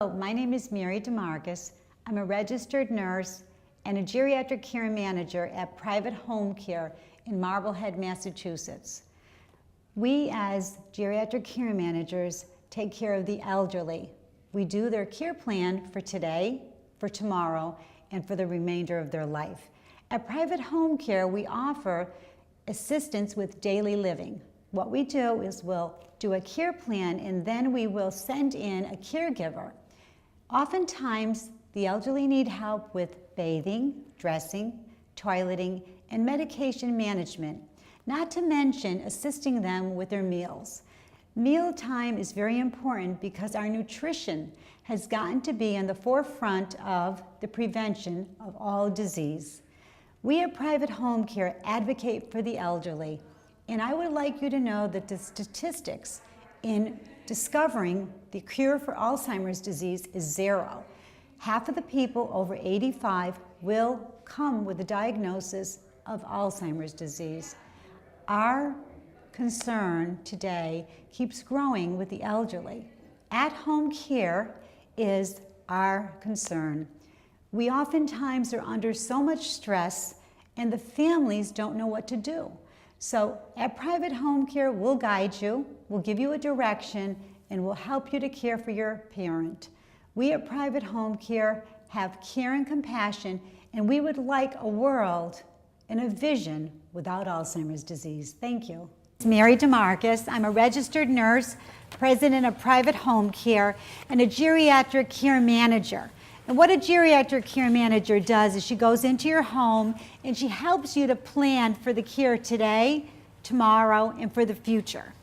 My name is Mary Demakes. I'm a registered nurse and a geriatric care manager at Private Home Care in Marblehead, Massachusetts. We as geriatric care managers take care of the elderly. We do their care plan for today, for tomorrow, and for the remainder of their life. At Private Home Care, we offer assistance with daily living. What we do is we'll do a care plan and then we will send in a caregiver. Oftentimes, the elderly need help with bathing, dressing, toileting, and medication management, not to mention assisting them with their meals. Mealtime is very important because our nutrition has gotten to be in the forefront of the prevention of all disease. We at Private Home Care advocate for the elderly, and I would like you to know that the statistics in discovering the cure for Alzheimer's disease is 0. Half of the people over 85 will come with a diagnosis of Alzheimer's disease. Our concern today keeps growing with the elderly. At-home care is our concern. We oftentimes are under so much stress and the families don't know what to do. So at Private Home Care, we'll guide you, we'll give you a direction, and we'll help you to care for your parent. We at Private Home Care have care and compassion, and we would like a world and a vision without Alzheimer's disease. Thank you. It's Mary Demakes. I'm a registered nurse, president of Private Home Care, and a geriatric care manager. And what a geriatric care manager does is she goes into your home and she helps you to plan for the care today, tomorrow, and for the future.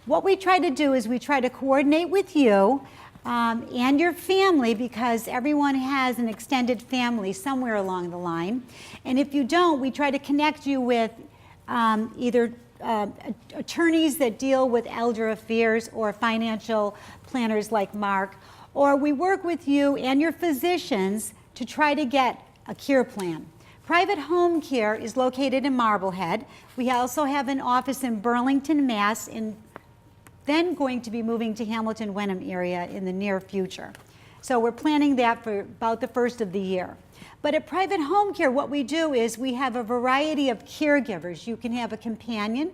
What we try to do is we try to coordinate with you and your family, because everyone has an extended family somewhere along the line. And if you don't, we try to connect you with either attorneys that deal with elder affairs or financial planners like Marc, or we work with you and your physicians to try to get a care plan. Private Home Care is located in Marblehead. We also have an office in Burlington, Mass, and then going to be moving to Hamilton, Wenham area in the near future. So we're planning that for about the first of the year. But at Private Home Care, what we do is we have a variety of caregivers. You can have a companion,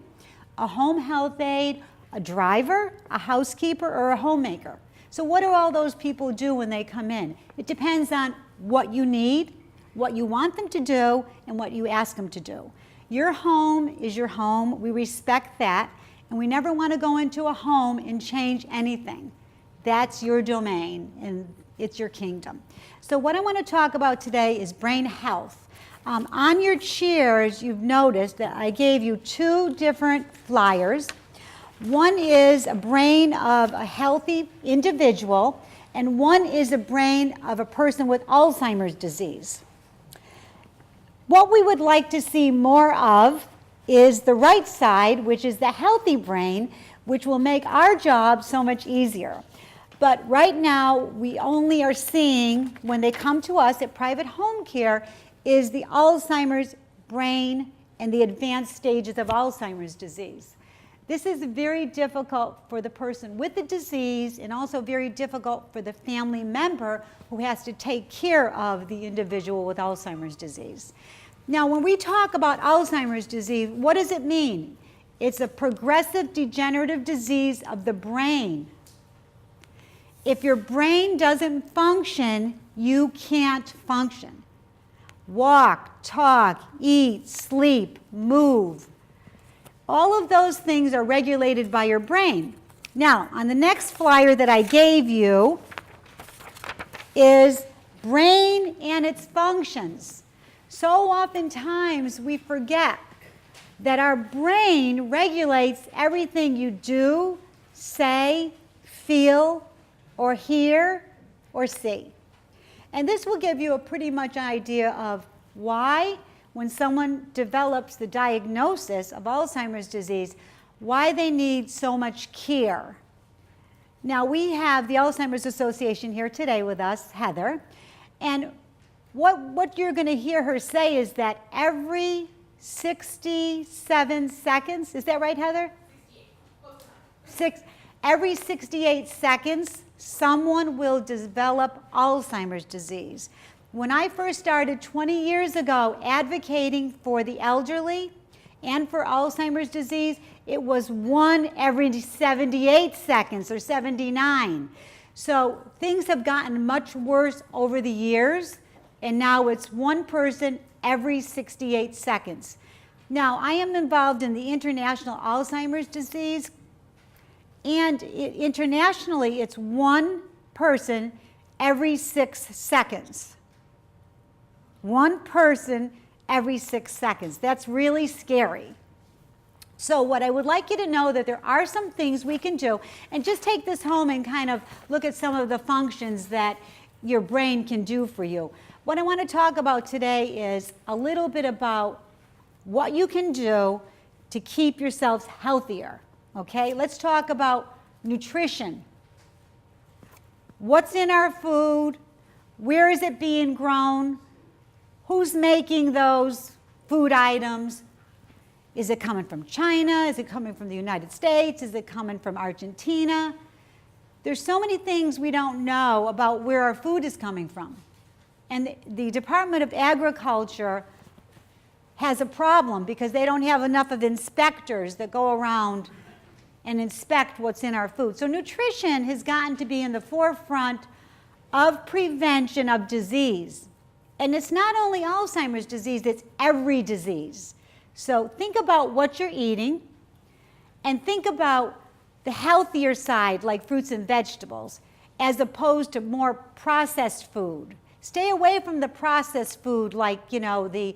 a home health aide, a driver, a housekeeper, or a homemaker. So what do all those people do when they come in? It depends on what you need, what you want them to do, and what you ask them to do. Your home is your home. We respect that, and we never want to go into a home and change anything. That's your domain, and it's your kingdom. So what I want to talk about today is brain health. On your chairs, you've noticed that I gave you 2 different flyers. One is a brain of a healthy individual, and one is a brain of a person with Alzheimer's disease. What we would like to see more of is the right side, which is the healthy brain, which will make our job so much easier. But right now, we only are seeing, when they come to us at Private Home Care, is the Alzheimer's brain and the advanced stages of Alzheimer's disease. This is very difficult for the person with the disease and also very difficult for the family member who has to take care of the individual with Alzheimer's disease. Now, when we talk about Alzheimer's disease, what does it mean? It's a progressive degenerative disease of the brain. If your brain doesn't function, you can't function. Walk, talk, eat, sleep, move. All of those things are regulated by your brain. Now, on the next flyer that I gave you is brain and its functions. So oftentimes we forget that our brain regulates everything you do, say, feel, or hear, or see. And this will give you a pretty much idea of why, when someone develops the diagnosis of Alzheimer's disease, why they need so much care. Now, we have the Alzheimer's Association here today with us, Heather, and what you're going to hear her say is that every 67 seconds, is that right, Heather? Every 68 seconds, someone will develop Alzheimer's disease. When I first started 20 years ago advocating for the elderly and for Alzheimer's disease, it was 1 every 78 seconds or 79. So things have gotten much worse over the years, and now it's 1 person every 68 seconds. Now, I am involved in the International Alzheimer's Disease, and internationally, it's 1 person every 6 seconds. 1 person every 6 seconds. That's really scary. So what I would like you to know that there are some things we can do, and just take this home and kind of look at some of the functions that your brain can do for you. What I want to talk about today is a little bit about what you can do to keep yourselves healthier. Okay, let's talk about nutrition. What's in our food? Where is it being grown? Who's making those food items? Is it coming from China? Is it coming from the United States? Is it coming from Argentina? There's so many things we don't know about where our food is coming from. And the Department of Agriculture has a problem because they don't have enough of inspectors that go around and inspect what's in our food. So nutrition has gotten to be in the forefront of prevention of disease. And it's not only Alzheimer's disease, it's every disease. So think about what you're eating, and think about the healthier side, like fruits and vegetables, as opposed to more processed food. Stay away from the processed food, like, you know, the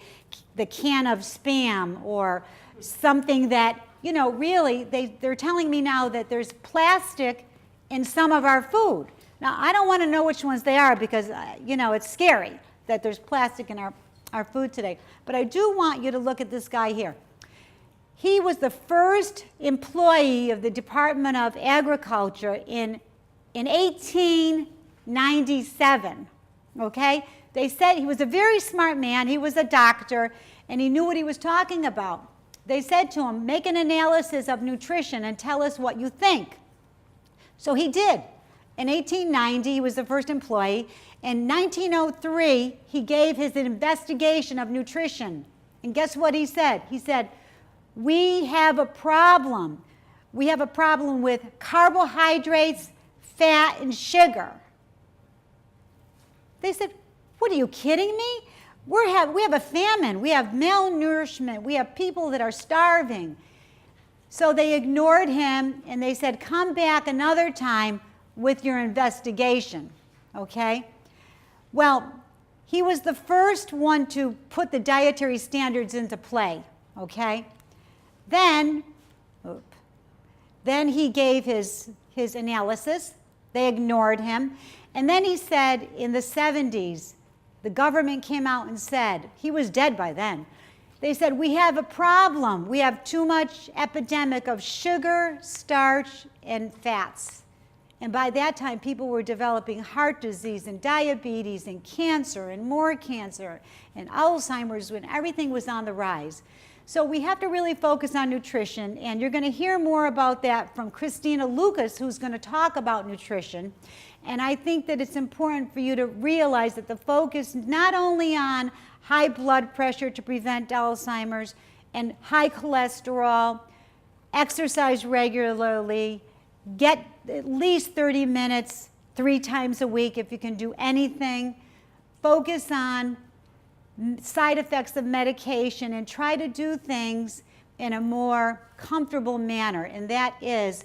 can of Spam, or something that, you know, really, they're telling me now that there's plastic in some of our food. Now, I don't want to know which ones they are because, you know, it's scary that there's plastic in our food today. But I do want you to look at this guy here. He was the first employee of the Department of Agriculture in 1897, okay? They said he was a very smart man. He was a doctor, and he knew what he was talking about. They said to him, make an analysis of nutrition and tell us what you think. So he did. In 1890, he was the first employee. In 1903, he gave his investigation of nutrition. And guess what he said? He said, we have a problem. We have a problem with carbohydrates, fat, and sugar. They said, what, are you kidding me? We have a famine. We have malnourishment. We have people that are starving. So they ignored him, and they said, come back another time with your investigation, okay? Well, he was the first one to put the dietary standards into play, okay? Then he gave his analysis. They ignored him. And then he said in the 70s, the government came out and said, he was dead by then. They said, we have a problem. We have too much epidemic of sugar, starch, and fats. And by that time, people were developing heart disease and diabetes and cancer and more cancer and Alzheimer's, when everything was on the rise. So we have to really focus on nutrition, and you're going to hear more about that from Christina Lucas, who's going to talk about nutrition. And I think that it's important for you to realize that the focus not only on high blood pressure to prevent Alzheimer's and high cholesterol, exercise regularly, get at least 30 minutes 3 times a week if you can do anything. Focus on side effects of medication and try to do things in a more comfortable manner, and that is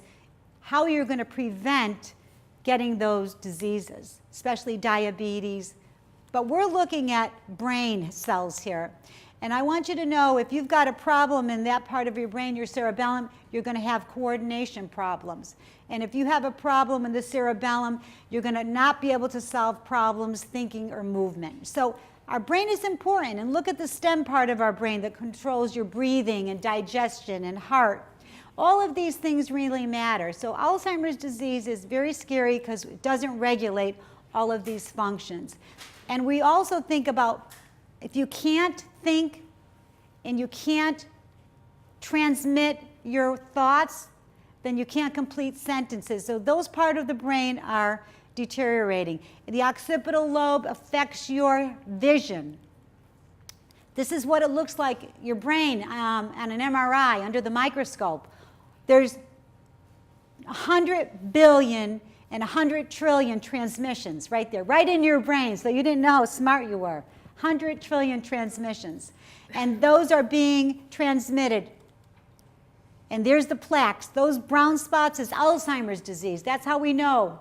how you're going to prevent getting those diseases, especially diabetes. But we're looking at brain cells here. And I want you to know, if you've got a problem in that part of your brain, your cerebellum, you're going to have coordination problems. And if you have a problem in the cerebellum, you're going to not be able to solve problems thinking or movement. So our brain is important. And look at the stem part of our brain that controls your breathing and digestion and heart. All of these things really matter. So Alzheimer's disease is very scary because it doesn't regulate all of these functions. And we also think about, if you can't think and you can't transmit your thoughts, then you can't complete sentences. So those parts of the brain are deteriorating. The occipital lobe affects your vision. This is what it looks like, your brain on an MRI under the microscope. There's 100 billion and 100 trillion transmissions right there, right in your brain, so you didn't know how smart you were. 100 trillion transmissions. And those are being transmitted. And there's the plaques. Those brown spots is Alzheimer's disease. That's how we know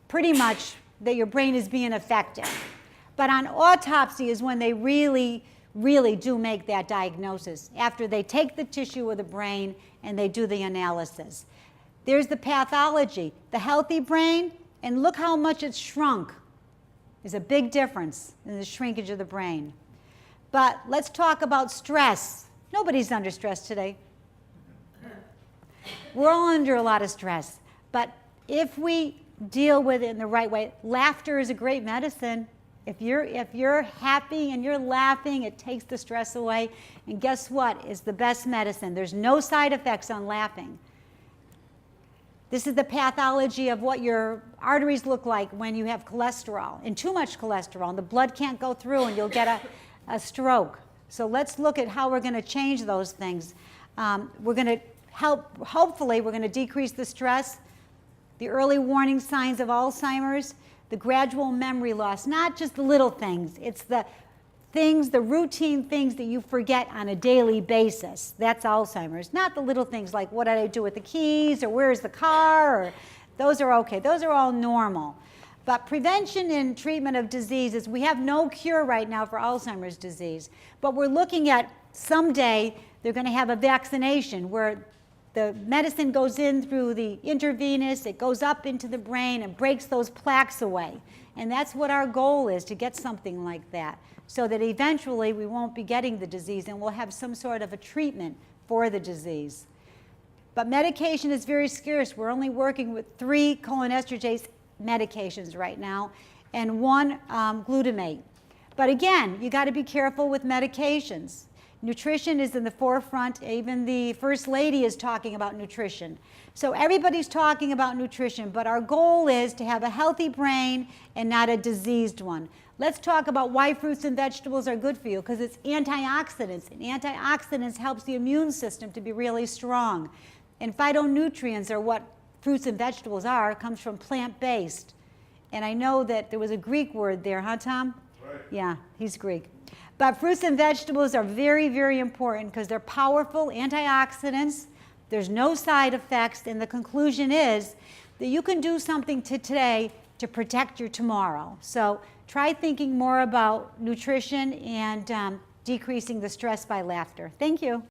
pretty much that your brain is being affected. But on autopsy is when they really do make that diagnosis, after they take the tissue of the brain and they do the analysis. There's the pathology. The healthy brain, and look how much it's shrunk. There's a big difference in the shrinkage of the brain. But let's talk about stress. Nobody's under stress today. We're all under a lot of stress. But if we deal with it in the right way, laughter is a great medicine. If you're happy and you're laughing, it takes the stress away. And guess what? It's the best medicine. There's no side effects on laughing. This is the pathology of what your arteries look like when you have cholesterol, and too much cholesterol, and the blood can't go through and you'll get a stroke. So let's look at how we're going to change those things. We're going to hopefully we're going to decrease the stress, the early warning signs of Alzheimer's, the gradual memory loss, not just the little things, it's the things, the routine things that you forget on a daily basis. That's Alzheimer's. Not the little things like what did I do with the keys, or where's the car, or those are okay. Those are all normal. But prevention and treatment of diseases, we have no cure right now for Alzheimer's disease. But we're looking at someday they're going to have a vaccination where the medicine goes in through the intravenous, it goes up into the brain and breaks those plaques away. And that's what our goal is, to get something like that, so that eventually we won't be getting the disease and we'll have some sort of a treatment for the disease. But medication is very scarce. We're only working with 3 cholinesterase medications right now and 1 glutamate. But again, you got to be careful with medications. Nutrition is in the forefront. Even the First Lady is talking about nutrition. So everybody's talking about nutrition, but our goal is to have a healthy brain and not a diseased one. Let's talk about why fruits and vegetables are good for you, because it's antioxidants, and antioxidants helps the immune system to be really strong. And phytonutrients are what fruits and vegetables are, comes from plant-based. And I know that there was a Greek word there, huh, Tom? Right. Yeah, he's Greek. But fruits and vegetables are very, very important because they're powerful antioxidants. There's no side effects, and the conclusion is that you can do something today to protect your tomorrow. So try thinking more about nutrition and decreasing the stress by laughter. Thank you.